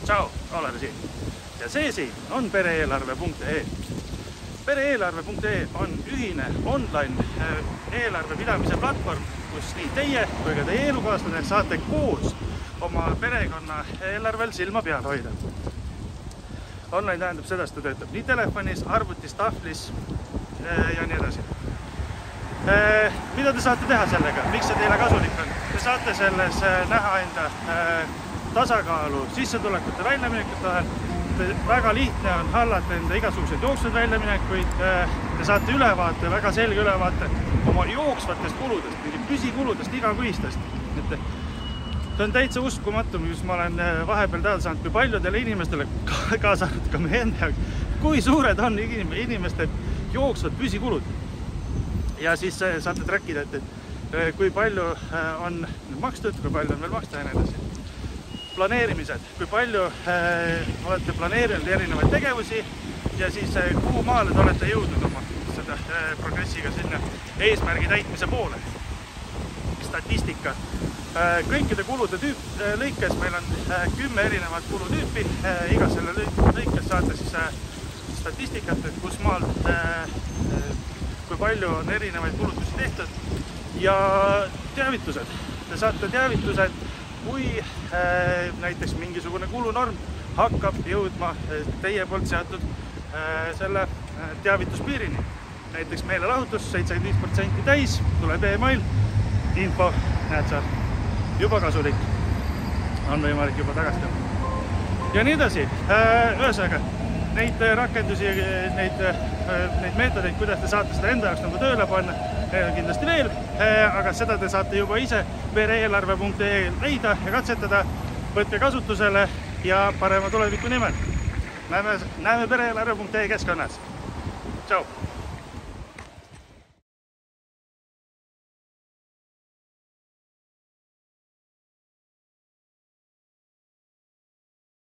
Tšau, Alari siin. Ja see siin on pereeelarve.ee. Pereeelarve.ee on ühine online eelarve pidamise platvorm, kus nii teie kui ka teie elukaaslane saate koos oma perekonna eelarvel silma peal hoida. Online tähendab seda, et ta töötab nii telefonis, arvutis, tahvlis ja nii edasi. Mida te saate teha sellega? Miks see teile kasulik on? Te saate selles näha enda tasakaalu sissetulekute väljaminekute vahel. Väga lihtne on hallata enda igasuguseid jooksvaid väljaminekuid. Te saate ülevaate, väga selge ülevaate oma jooksvatest kuludest, mingi püsikuludest, igakuistest. See on täitsa uskumatu, mis ma olen vahepeal teada saanud, kui paljudele inimestele, kaasa arvatud ka meie enda jaoks, kui suured on inimeste jooksvad püsikulud. Ja siis saate trackida, et kui palju on makstud, kui palju on veel maksta ja nii edasi. Planeerimised, kui palju olete planeerinud erinevaid tegevusi ja siis kuhu maale te olete jõudnud oma seda progressiga sinna eesmärgi täitmise poole. Statistika. Kõikide kulude lõikes meil on 10 erinevat kulutüüpi. Iga selle lõikes saate siis statistikat, et kus maal, kui palju on erinevaid kulutusi tehtud ja teavitused. Te saate teavitused, kui näiteks mingisugune kulunorm hakkab jõudma teie poolt seatud selle teavituspiirini. Näiteks meelelahutus 75% täis, tuleb e-mail, info, näed sa, juba kasulik, on võimalik juba tagasi teha. Ja nii edasi, ühesõnaga, neid rakendusi, neid meetodeid, kuidas te saate seda enda jaoks nagu tööle panna, on kindlasti veel, aga seda te saate juba ise pereeelarve.ee leida ja katsetada, võtke kasutusele ja parema tuleviku nimel. Näeme pereeelarve.ee keskkonnas. Tšau!